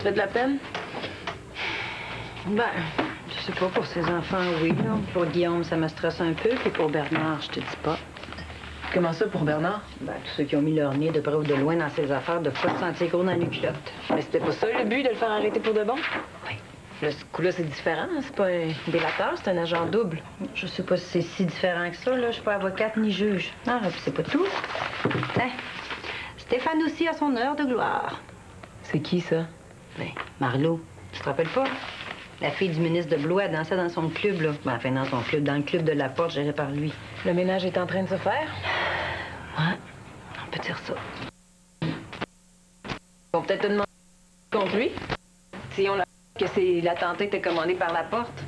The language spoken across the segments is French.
fait de la peine? Ben, je sais pas, pour ses enfants, oui. Là. Pour Guillaume, ça me stresse un peu. Puis pour Bernard, je te dis pas. Comment ça, pour Bernard? Ben, tous ceux qui ont mis leur nez de près ou de loin dans ses affaires, de pas se sentir gros dans les culottes. Mais c'était pas ça le but, de le faire arrêter pour de bon? Oui. Là, ce coup-là, c'est différent. C'est pas un délateur, c'est un agent double. Je sais pas si c'est si différent que ça, là. Je suis pas avocate ni juge. Ah, puis c'est pas tout. Hein? Stéphane aussi a son heure de gloire. C'est qui, ça? Ben, Marlo. Tu te rappelles pas? La fille du ministre de Blois dansait dans son club, là. Ben, enfin, dans son club, dans le club de la Porte, géré par lui. Le ménage est en train de se faire? Ouais, on peut dire ça. Ils vont peut-être te demander contre lui. Si on l'a que c'est l'attentat était commandé par la Porte.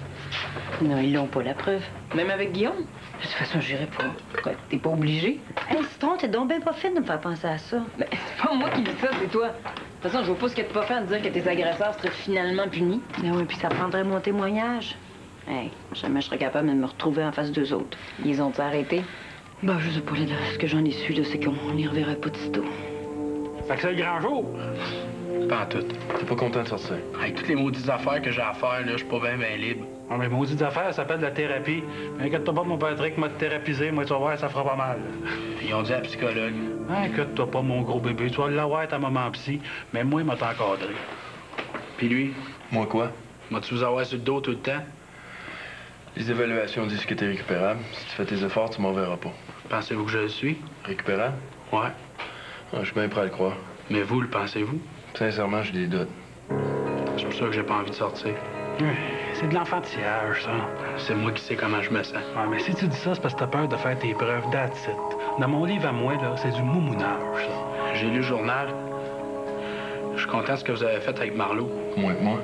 Non, ils l'ont pas, la preuve. Même avec Guillaume? De toute façon, j'irai pas. Quoi, t'es pas obligé? Hey, Citron, t'es donc bien pas fine de me faire penser à ça. Mais c'est pas moi qui dis ça, c'est toi. De toute façon, je vois pas ce que t'es pas fait à dire que tes agresseurs seraient finalement punis. Ben oui, puis ça prendrait mon témoignage. Hey, jamais je serais capable de me retrouver en face d'eux autres. Ils ont-ils arrêté? Ben, je sais pas, là, ce que j'en ai su, là, c'est qu'on les reverrait pas de sitôt. Fait que c'est le grand jour. Pas en tout. T'es pas content de sortir? Avec toutes les maudites affaires que j'ai à faire, là, je suis pas bien libre. Ah, mais maudites affaires, ça s'appelle de la thérapie. Mais inquiète-toi pas, mon Patrick m'a thérapisé. Moi, tu vas voir, ça fera pas mal. Ils ont dit à la psychologue. Inquiète-toi pas, mon gros bébé. Tu vas l'avoir ta maman psy. Mais moi, il m'a encadré. Puis lui? Moi quoi? M'as-tu vous avoir sur le dos tout le temps? Les évaluations disent que t'es récupérable. Si tu fais tes efforts, tu m'en verras pas. Pensez-vous que je le suis? Récupérable? Ouais. Ah, je suis bien prêt à le croire. Mais vous, le pensez-vous? Sincèrement, j'ai des doutes. C'est pour ça que j'ai pas envie de sortir. C'est de l'enfantillage, ça. C'est moi qui sais comment je me sens. Ouais, mais si tu dis ça, c'est parce que t'as peur de faire tes preuves that's it. Dans mon livre à moi, là, c'est du moumounage, ça. J'ai lu le journal. Je suis content de ce que vous avez fait avec Marlo. Moins que moi.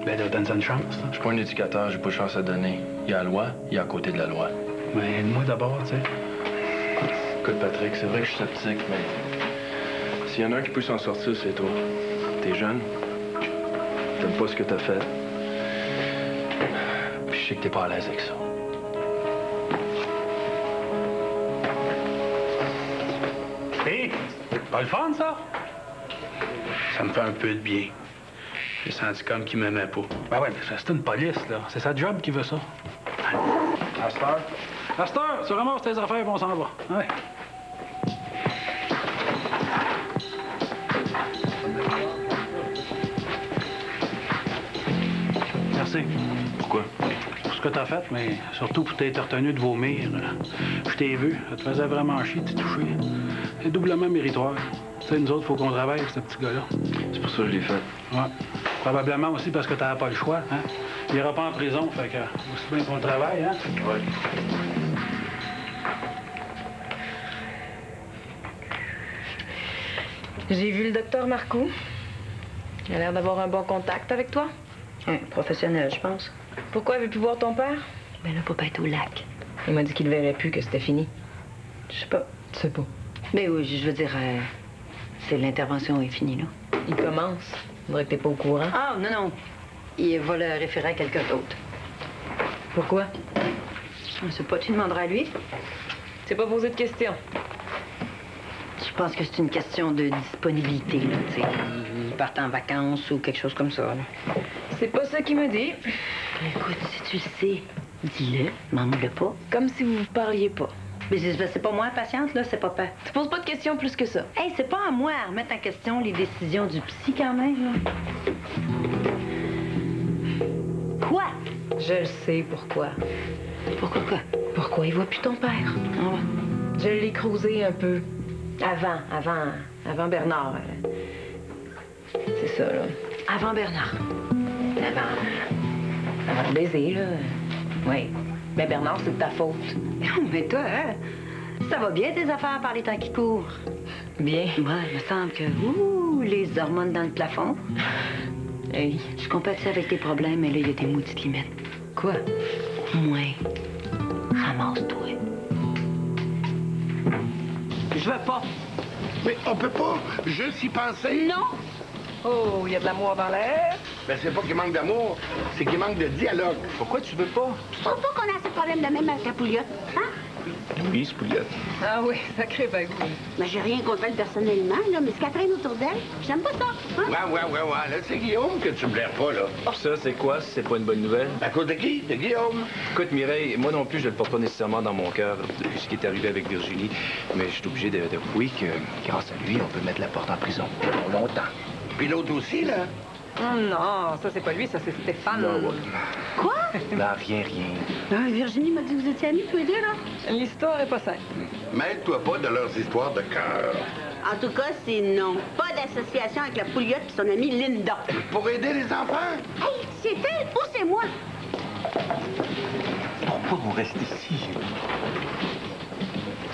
Ben là, donne-toi une chance, là. Je suis pas un éducateur, j'ai pas de chance à donner. Il y a la loi, il y a à côté de la loi. Mais moi d'abord, tu sais. Écoute, Patrick, c'est vrai que je suis sceptique, mais s'il y en a un qui peut s'en sortir, c'est toi. T'es jeune. T'aimes pas ce que t'as fait. Puis je sais que t'es pas à l'aise avec ça. Hé! Pas le fun, ça? Ça me fait un peu de bien. J'ai senti comme qu'il m'aimait pas. Ben ouais, mais c'est une police, là. C'est sa job qui veut ça. À cette heure? À cette heure, tu ramasses tes affaires et on s'en va. Ouais. Merci. Pourquoi? Pour ce que t'as fait, mais surtout pour t'être retenu de vomir. Je t'ai vu, ça te faisait vraiment chier de t'y toucher. C'est doublement méritoire. Tu sais, nous autres, faut qu'on travaille avec ce petit gars-là. C'est pour ça que je l'ai fait. Ouais. Probablement aussi parce que t'avais pas le choix, hein? Il ira pas en prison, fait que aussi bien qu'on le travaille, hein? Ouais. J'ai vu le docteur Marcoux. Il a l'air d'avoir un bon contact avec toi. Professionnel, je pense. Pourquoi il veut plus voir ton père? Ben là, papa est au lac. Il m'a dit qu'il ne verrait plus, que c'était fini. Je sais pas. Tu sais pas. Mais oui, je veux dire, c'est l'intervention est finie, là. Il commence. Il faudrait que t'es pas au courant. Ah, non, non. Il va le référer à quelqu'un d'autre. Pourquoi? Je sais pas, tu demanderas à lui. C'est pas posé de questions. Je pense que c'est une question de disponibilité, là, tu sais. Ils partent en vacances ou quelque chose comme ça, là. C'est pas ça qu'il m'a dit. Écoute, si tu le sais, dis-le, demande-le pas. Comme si vous ne parliez pas. Mais c'est pas moi, patiente, là, c'est papa. Tu poses pas de questions plus que ça. Hey, c'est pas à moi à remettre en question les décisions du psy, quand même, là. Quoi? Je le sais pourquoi. Pourquoi quoi? Pourquoi il voit plus ton père? Ah ouais. Je l'ai creusé un peu. Avant Bernard. C'est ça, là. Avant Bernard. Avant le baiser, là. Oui. Mais Bernard, c'est de ta faute. Non, mais toi, hein? Ça va bien tes affaires par les temps qui courent? Bien. Ouais, il me semble que, les hormones dans le plafond. Hey. Je compatis avec tes problèmes, mais là, il y a des maudites limites. Quoi? Moi, ramasse-toi. Je veux pas. Mais on peut pas juste y penser. Non! Oh, il y a de l'amour dans l'air. Ben, c'est pas qu'il manque d'amour, c'est qu'il manque de dialogue. Pourquoi tu veux pas? Tu trouves pas qu'on a assez de problèmes de même avec la pouillotte, hein? Louise Pouliot. Ah oui, sacré bagou. Mais j'ai rien contre elle personnellement, là, mais ce qu'elle traîne autour d'elle, j'aime pas ça. Hein? Ouais. Là, c'est Guillaume que tu blairs pas, là. Ça, c'est quoi si c'est pas une bonne nouvelle? À cause de qui? De Guillaume? Écoute, Mireille, moi non plus, je le porte pas nécessairement dans mon cœur depuis ce qui est arrivé avec Virginie, mais je suis obligé d'avouer que grâce à lui, on peut mettre la porte en prison pour longtemps. Puis l'autre aussi, là? Oh non, ça, c'est pas lui, ça, c'est Stéphane. Non, ouais. Quoi? Non, rien. Ah, Virginie m'a dit que vous étiez amis tous les deux, là. L'histoire est pas simple. Mêle-toi pas de leurs histoires de cœur. En tout cas, c'est non. Pas d'association avec la Pouliot et son amie Linda. Pour aider les enfants? Hey, c'est elle ou c'est moi? Pourquoi on reste ici?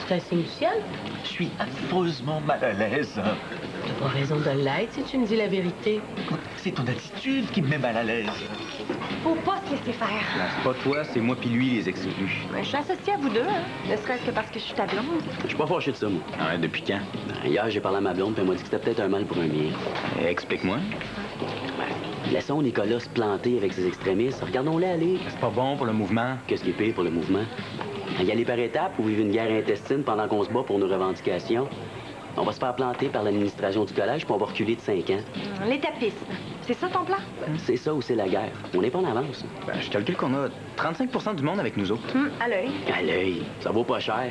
C'est un signe du ciel? Je suis affreusement mal à l'aise. T'as pas raison de l'être si tu me dis la vérité. C'est ton attitude qui me met mal à l'aise. Faut pas se laisser faire. C'est pas toi, c'est moi puis lui les exclus. Je suis associée à vous deux, hein. Ne serait-ce que parce que je suis ta blonde. Je suis pas fâché de ça, moi. Ouais, depuis quand? Hier, j'ai parlé à ma blonde, puis elle m'a dit que c'était peut-être un mal pour un bien. Explique-moi. Laissons Nicolas se planter avec ses extrémistes. Regardons-les aller. C'est pas bon pour le mouvement. Qu'est-ce qui est pire pour le mouvement? Y aller par étapes ou vivre une guerre intestine pendant qu'on se bat pour nos revendications? On va se faire planter par l'administration du collège, puis on va reculer de 5 ans. L'étapisme. C'est ça ton plan? C'est ça ou c'est la guerre. On n'est pas en avance. Je calcule qu'on a 35 du monde avec nous autres. À l'œil. À l'œil, ça vaut pas cher.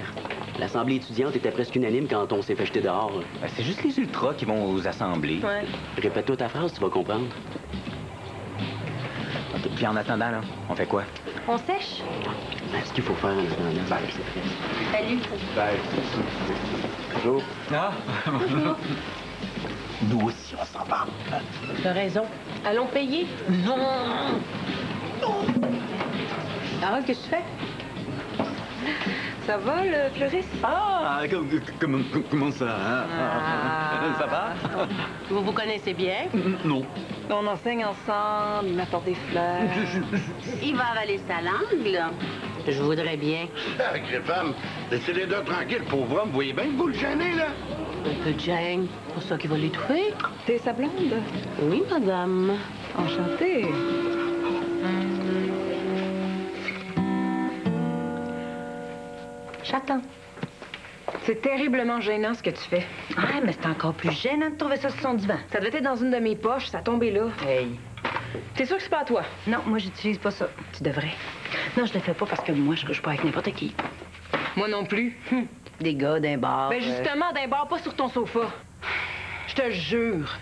L'Assemblée étudiante était presque unanime quand on s'est fait jeter dehors. C'est juste les ultras qui vont vous assembler. Ouais. Répète-toi ta phrase, tu vas comprendre. OK, puis en attendant, là, on fait quoi? On sèche? Ce qu'il faut faire en attendant, c'est fait. Salut. Bonjour. Ah! Nous aussi, on s'en va. T'as raison. Allons payer. Non! Harold, qu'est-ce que tu fais? Ça va, le fleuriste? Ah! Comment ça, hein? Ça va? Vous vous connaissez bien? Non. On enseigne ensemble, il m'apporte des fleurs. Il va avaler sa langue, là. Je voudrais bien. Avec les femmes, laissez-les deux tranquilles, pauvre homme. Vous voyez bien que vous le gênez, là? Un peu de gêne. Pour ça qu'il va l'étouffer? T'es sa blonde? Oui, madame. Enchantée. J'attends. C'est terriblement gênant ce que tu fais. Ah, mais c'est encore plus gênant de trouver ça sur son divan. Ça devait être dans une de mes poches, ça tombait là. Hey. T'es sûr que c'est pas à toi? Non, moi, j'utilise pas ça. Tu devrais. Non, je le fais pas parce que moi, je couche pas avec n'importe qui. Moi non plus. Des gars d'un bar. Ben justement, d'un bar, pas sur ton sofa. Je te jure.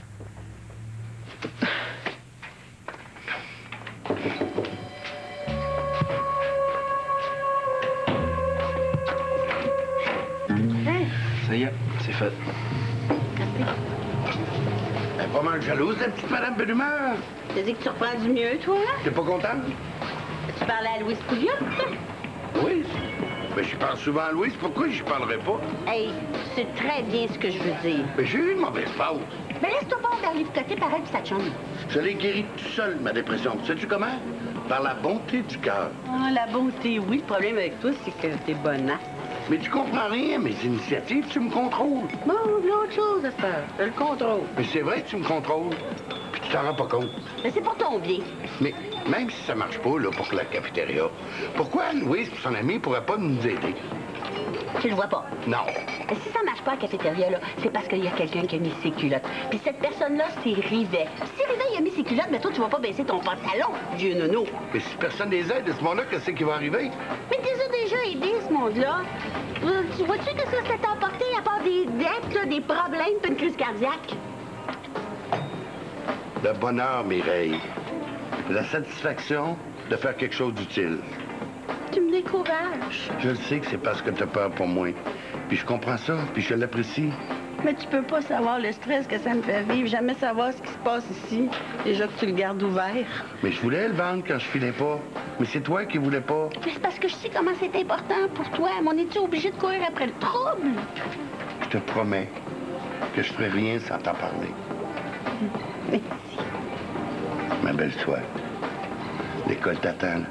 Ça y est, c'est fait. Elle est pas mal jalouse, la petite Madame Benhumeur. Tu dis que tu reprends du mieux, toi, là? T'es pas contente? Tu parlais à Louise Pouliot? Oui. Mais je parle souvent à Louise, pourquoi j'y parlerais pas? Hey, tu sais très bien ce que je veux dire. Mais j'ai eu une mauvaise pause. Mais laisse-toi pas envers côté par elle pis sa chum. Je l'ai guérie tout seul, ma dépression. Sais-tu comment? Par la bonté du cœur. Ah, la bonté, oui. Le problème avec toi, c'est que t'es bonasse. Mais tu comprends rien à mes initiatives, tu me contrôles. Bon, l'autre chose à faire. Je le contrôle. Mais c'est vrai que tu me contrôles. Puis tu t'en rends pas compte. Mais c'est pour ton bien. Mais même si ça marche pas, là, pour la cafétéria, pourquoi Louise et son ami pourraient pas nous aider? Tu le vois pas. Non. Mais si ça marche pas à la cafétéria, là, c'est parce qu'il y a quelqu'un qui a mis ses culottes. Puis cette personne-là, c'est Rivet. Si Rivet, il a mis ses culottes, mais toi, tu vas pas baisser ton pantalon, vieux nono. Mais si personne les aide, à ce moment-là, qu'est-ce qui va arriver? Mais t'es déjà aidé, ce monde-là. Tu vois-tu qu'est-ce que ça t'a apporté à part des dettes, là, des problèmes, puis une crise cardiaque? Le bonheur, Mireille. La satisfaction de faire quelque chose d'utile. Tu me décourages. Je le sais que c'est parce que t'as peur pour moi. Puis je comprends ça, puis je l'apprécie. Mais tu peux pas savoir le stress que ça me fait vivre, jamais savoir ce qui se passe ici, déjà que tu le gardes ouvert. Mais je voulais le vendre quand je filais pas. Mais c'est toi qui voulais pas. Mais c'est parce que je sais comment c'est important pour toi. Mais on est-tu obligé de courir après le trouble? Je te promets que je ferai rien sans t'en parler. Merci. Ma belle soie. L'école t'attend.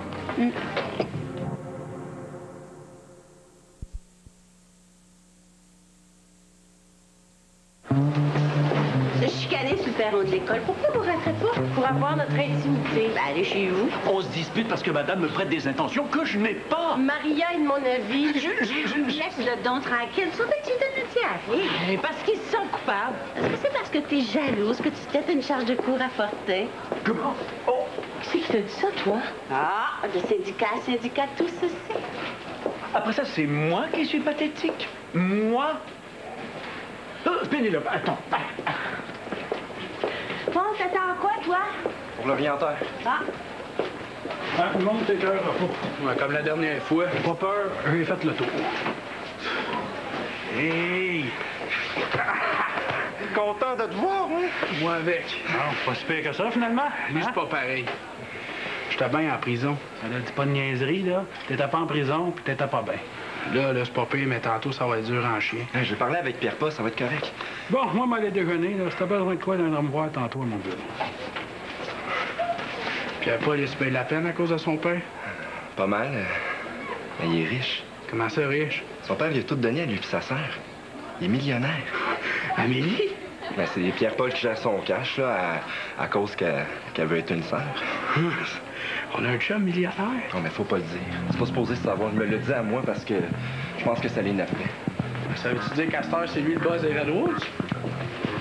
Se chicaner sur le perron salon de l'école. Pourquoi vous rentrez pas? Pour avoir notre intimité. Ben, allez chez vous. On se dispute parce que madame me prête des intentions que je n'ai pas. Maria est de mon avis. Laisse le don tranquille. Sauf que tu donnes le tien. Parce qu'ils se sont coupables. Est-ce que c'est parce que t'es jalouse que tu t'aides une charge de cours à porter? Comment? Oh! Qui c'est qui t'a dit ça, toi? Ah, de syndicat, tout ceci. Après ça, c'est moi qui suis pathétique. Moi? Pénélope, attends. Bon, t'attends quoi, toi? Pour l'orienteur. Ah. Tout le monde tes cœurs repos. Ouais, comme la dernière fois. Pas peur, j'ai fait le tour. Hey! Content de te voir, hein? Moi avec. Non, pas si pire que ça, finalement. Lui, c'est pas pareil. J'étais bien en prison. Ça ne dit pas de niaiserie, là. T'étais pas en prison, puis t'étais pas bien. Là, c'est pas pire, mais tantôt, ça va être dur en chien. Hey, je vais parler avec Pierre Pas, ça va être correct. Bon, moi, m'aller déjeuner, là. Si t'as besoin de quoi, viendra me voir tantôt à mon bureau. Pierre Paul, il se paye la peine à cause de son père? Pas mal. Mais il est riche. Comment ça, riche? Son père, il a tout donné à lui et sa sœur. Il est millionnaire. Amélie? Ben, c'est Pierre-Paul qui gère son cash, là, à cause qu'elle veut être une sœur. On a un chum millionnaire. Non, mais faut pas le dire. C'est pas supposé savoir. Je me le dis à moi parce que je pense que ça l'énerverait. Ça veut-tu dire qu'à cette heure, c'est lui le boss des Redwoods?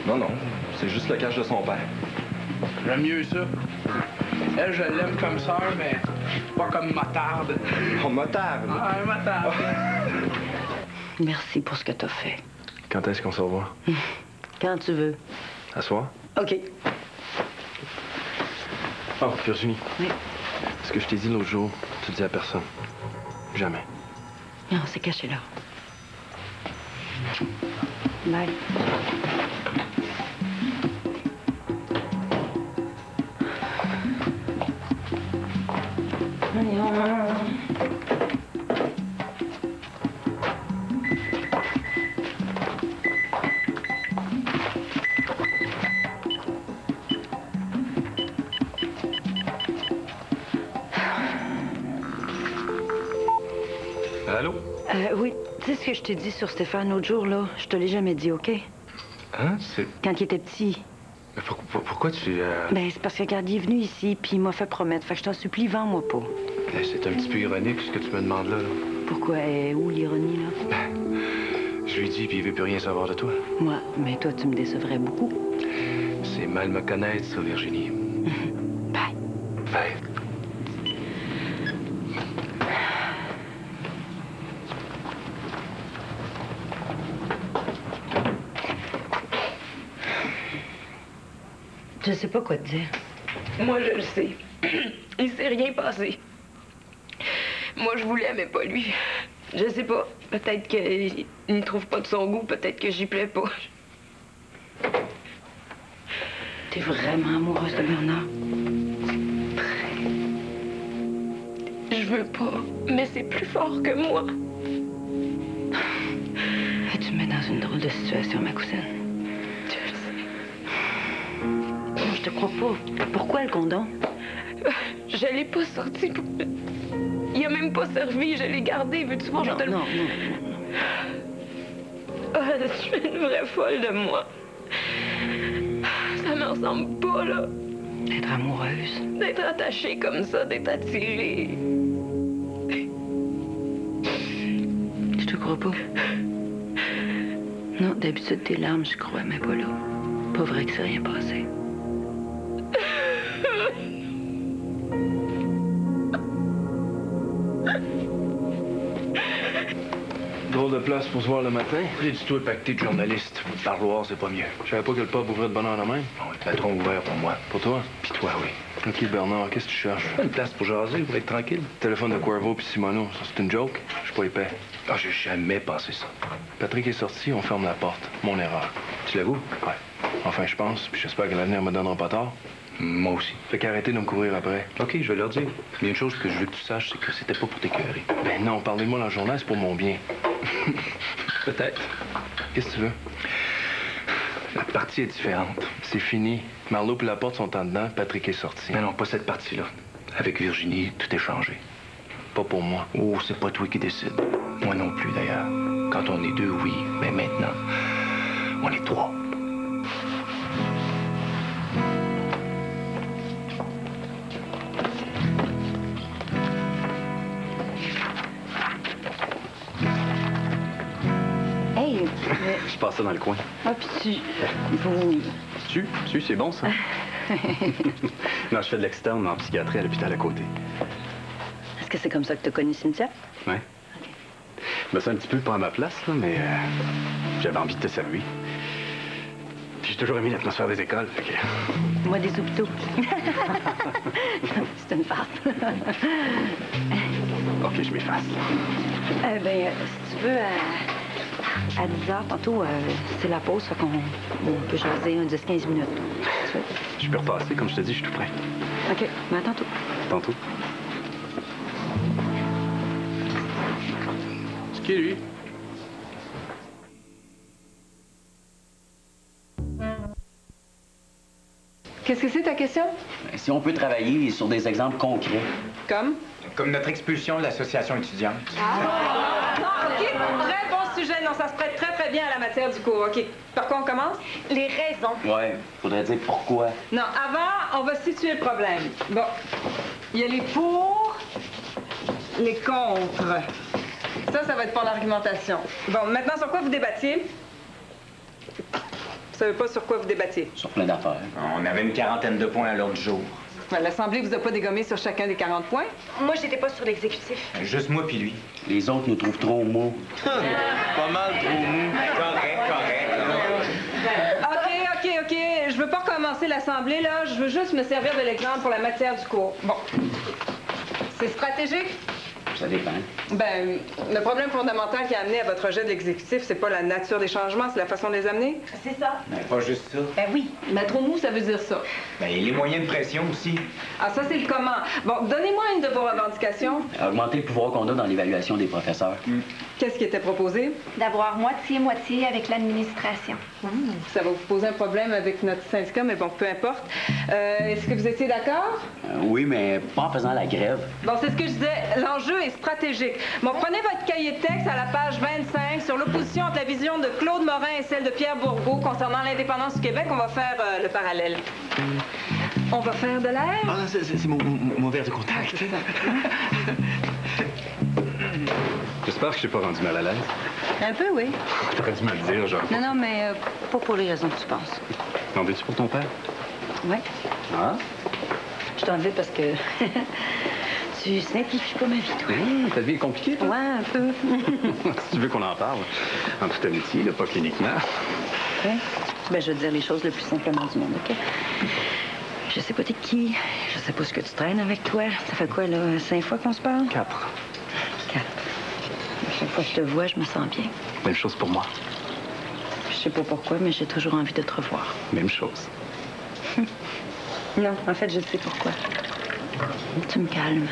Non, non. C'est juste le cash de son père. J'aime mieux ça. Elle, je l'aime comme sœur, mais pas comme motarde. Oh, motarde! Ah, motarde. Merci pour ce que t'as fait. Quand est-ce qu'on se revoit? Quand tu veux. À soir? OK. Oh, Virginie. Oui. Ce que je t'ai dit l'autre jour, tu le dis à personne. Jamais. Non, c'est caché là. Bye. Allô? Oui, tu sais ce que je t'ai dit sur Stéphane l'autre jour, là? Je te l'ai jamais dit, OK? Hein? C'est... Quand il était petit. Mais pourquoi tu... Ben, c'est parce que, regarde, il est venu ici, puis il m'a fait promettre. Fait que je t'en supplie, vends-moi pas. C'est un petit peu ironique, ce que tu me demandes là. Pourquoi? Où l'ironie, là? Je lui dis, puis il veut plus rien savoir de toi. Moi, mais toi, tu me décevrais beaucoup. C'est mal me connaître, ça, Virginie. Bye. Bye. Je sais pas quoi te dire. Moi, je le sais. Il s'est rien passé. Moi, je voulais, mais pas lui. Je sais pas. Peut-être qu'il ne trouve pas de son goût. Peut-être que j'y plais pas. T'es vraiment amoureuse de Bernard? Je veux pas. Mais c'est plus fort que moi. Et tu me mets dans une drôle de situation, ma cousine. Je le sais. Non, je te crois pas. Pourquoi le condom? Je l'ai pas sorti. Il a même pas servi. Je l'ai gardé. Veux-tu voir? Non, non. Ah, je suis une vraie folle de moi. Ça me ressemble pas, là. D'être amoureuse. D'être attachée comme ça, d'être attirée. Je te crois pas. Non, d'habitude, tes larmes, je crois, mais pas là. Pas vrai que c'est rien passé. Drôle de place pour se voir le matin. Dis-toi pacté de journaliste. Le parloir, c'est pas mieux. Je savais pas que le pub ouvrait de bonne heure de même. Bon, le patron ouvert pour moi. Pour toi? Puis toi, oui. OK, Bernard, qu'est-ce que tu cherches? Pas une place pour jaser, pour être tranquille. Téléphone de Cuervo puis Simoneau, ça c'est une joke? Je suis pas épais. Ah, j'ai jamais pensé ça. Patrick est sorti, on ferme la porte. Mon erreur. Tu l'avoues? Ouais. Enfin, je pense, puis j'espère que l'avenir me donnera pas tort. Moi aussi. Fait qu'arrêtez de me courir après. OK, je vais leur dire. Mais une chose que je veux que tu saches, c'est que c'était pas pour t'écœurer. Ben non, parlez-moi dans le journal, c'est pour mon bien. Peut-être. Qu'est-ce que tu veux? La partie est différente. C'est fini. Marlowe et Laporte sont en dedans, Patrick est sorti. Mais non, pas cette partie-là. Avec Virginie, tout est changé. Pas pour moi. Oh, c'est pas toi qui décide. Moi non plus, d'ailleurs. Quand on est deux, oui. Mais maintenant, on est trois. Je passe ça dans le coin. Ah, puis vous... Tu, c'est bon, ça? Non, je fais de l'externe en psychiatrie à l'hôpital à côté. Est-ce que c'est comme ça que tu as connu Cynthia? Ouais. Ben, c'est un petit peu pas à ma place, là, mais j'avais envie de te saluer. Puis j'ai toujours aimé l'atmosphère des écoles, fait que... Moi, des hôpitaux. C'est une farce. OK, je m'efface. Si tu veux, à 10 h, tantôt, c'est la pause, fait qu'on peut jaser un 10-15 minutes. Je peux repasser, comme je te dis, je suis tout prêt. OK, mais à tantôt. Tantôt. C'est qui, lui? Qu'est-ce que c'est ta question? Si on peut travailler sur des exemples concrets. Comme? Comme notre expulsion de l'association étudiante. Non, OK. Très bon sujet. Non, ça se prête très, très bien à la matière du cours. OK. Par quoi on commence? Les raisons. Ouais, faudrait dire pourquoi. Non, avant, on va situer le problème. Bon. Il y a les pour, les contre. Ça va être pour l'argumentation. Bon, maintenant, sur quoi vous débattiez? Vous savez pas sur quoi vous débattiez? Sur plein d'affaires. On avait une quarantaine de points à l'ordre du jour. L'Assemblée vous a pas dégommé sur chacun des 40 points? Moi, j'étais pas sur l'exécutif. Juste moi puis lui. Les autres nous trouvent trop mous. Pas mal trop mou. Correct. OK. Je veux pas recommencer l'Assemblée, là. Je veux juste me servir de l'exemple pour la matière du cours. Bon. C'est stratégique? Ça dépend. Ben, le problème fondamental qui a amené à votre rejet de l'exécutif, c'est pas la nature des changements, c'est la façon de les amener? C'est ça. Ben, pas juste ça. Ben oui. Mais trop mou, ça veut dire ça. Ben, et les moyens de pression aussi. Ah, ça, c'est le comment. Bon, donnez-moi une de vos revendications. Augmenter le pouvoir qu'on a dans l'évaluation des professeurs. Qu'est-ce qui était proposé? D'avoir moitié-moitié avec l'administration. Ça va vous poser un problème avec notre syndicat, mais bon, peu importe. Est-ce que vous étiez d'accord? Oui, mais pas en faisant la grève. Bon, c'est ce que je disais. L'enjeu est stratégique. Bon, prenez votre cahier de texte à la page 25 sur l'opposition entre la vision de Claude Morin et celle de Pierre Bourgault concernant l'indépendance du Québec. On va faire le parallèle. On va faire de l'air? Ah, c'est mon verre de contact. J'espère que je t'ai pas rendu mal à l'aise. Un peu, oui. T'aurais dû me le dire, genre. Non, mais pas pour les raisons que tu penses. T'en veux-tu pour ton père? Oui. Ah? Je t'en veux parce que tu simplifies pas ma vie, toi. Ta vie est compliquée, toi? Ouais, un peu. Si tu veux qu'on en parle, en toute amitié, là, pas cliniquement. OK. Ben, je veux te dire les choses le plus simplement du monde, OK? Je sais pas t'es qui, je sais pas ce que tu traînes avec toi. Ça fait quoi, là, 5 fois qu'on se parle? 4. 4. À chaque fois que je te vois, je me sens bien. Même chose pour moi. Je sais pas pourquoi, mais j'ai toujours envie de te revoir. Même chose. Non, en fait, je sais pourquoi. Tu me calmes.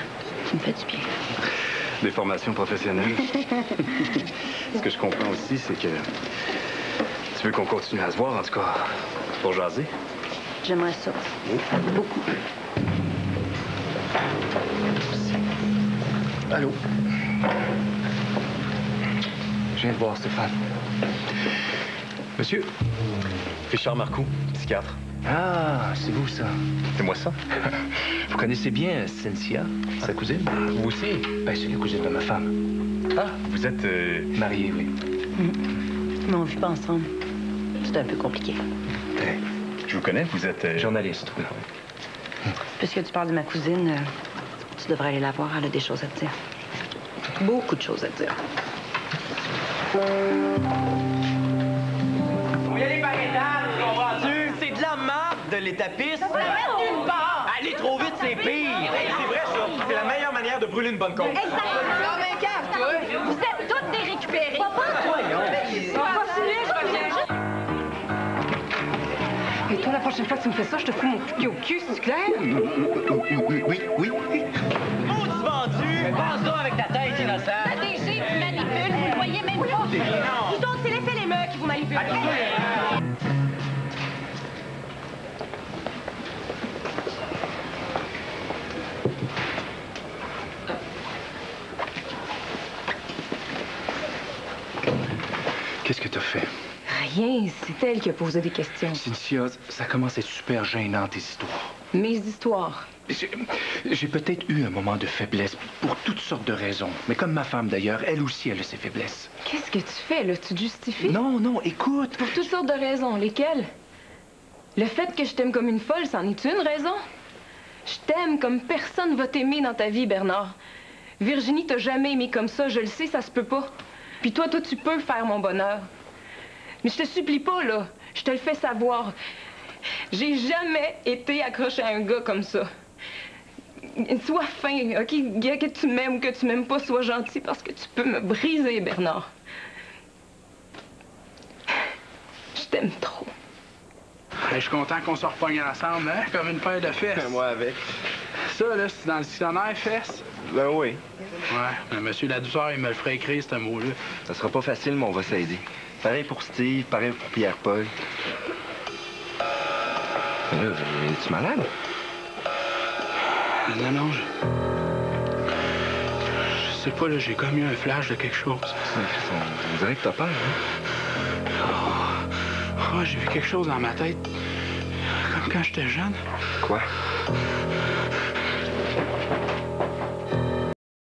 Tu me fais du bien. Des formations professionnelles. Ce que je comprends aussi, c'est que tu veux qu'on continue à se voir, en tout cas, pour jaser. J'aimerais ça. Beaucoup. Allô? Je viens de voir Stéphane. Monsieur? Richard Marcoux, psychiatre. Ah, c'est vous, ça. C'est moi ça? Vous connaissez bien Cynthia, sa cousine? Vous aussi? Ben, c'est la cousine de ma femme. Ah, vous êtes... mariés, oui. Mais on vit pas ensemble. C'est un peu compliqué. Je vous connais, vous êtes... Journaliste. Puisque tu parles de ma cousine, tu devrais aller la voir, elle a des choses à te dire. Beaucoup de choses à te dire. On y aller par étapes, comprends-tu? C'est de la marde de l'étapiste. Nulle part! Aller trop vite, c'est pire! C'est vrai, ça. C'est la meilleure manière de brûler une bonne cause. Exactement. mais cave, toi! Vous êtes toutes des récupérées. On va finir, je reviens. Et toi, la prochaine fois que tu me fais ça, je te fous mon petit pied au cul, c'est clair? Oui. Maudit vendu! Pense donc avec ta tête, innocent! La DG vous manipule, vous le voyez même pas. Vous autres, c'est l'effet les mecs qui vous manipulent. Qu'est-ce que t'as fait? Rien, c'est elle qui a posé des questions. Cynthia, ça commence à être super gênant, tes histoires. Mes histoires. J'ai peut-être eu un moment de faiblesse pour toutes sortes de raisons. Mais comme ma femme, d'ailleurs, elle aussi, elle a ses faiblesses. Qu'est-ce que tu fais, là? Tu te justifies? Non, non, écoute. Pour toutes sortes de raisons. Lesquelles? Le fait que je t'aime comme une folle, c'en est une raison? Je t'aime comme personne va t'aimer dans ta vie, Bernard. Virginie t'a jamais aimé comme ça, je le sais, ça se peut pas. Puis toi, tu peux faire mon bonheur. Mais je te supplie pas, là. Je te le fais savoir. J'ai jamais été accrochée à un gars comme ça. Sois fin, OK? Que tu m'aimes ou que tu m'aimes pas, sois gentil parce que tu peux me briser, Bernard. Je t'aime trop. Je suis content qu'on se repogne ensemble, hein? Comme une paire de fesses. Moi avec. Ça, là, c'est dans le dictionnaire, fesses? Ben oui. Ouais, mais monsieur la douceur, il me le ferait écrire, ce mot-là. Ça sera pas facile, mais on va s'aider. Pareil pour Steve, pareil pour Pierre-Paul. Mais là, es-tu malade? Non, non, je sais pas, là, j'ai comme eu un flash de quelque chose. On dirait que t'as peur, hein? Oh, j'ai vu quelque chose dans ma tête. Comme quand j'étais jeune. Quoi?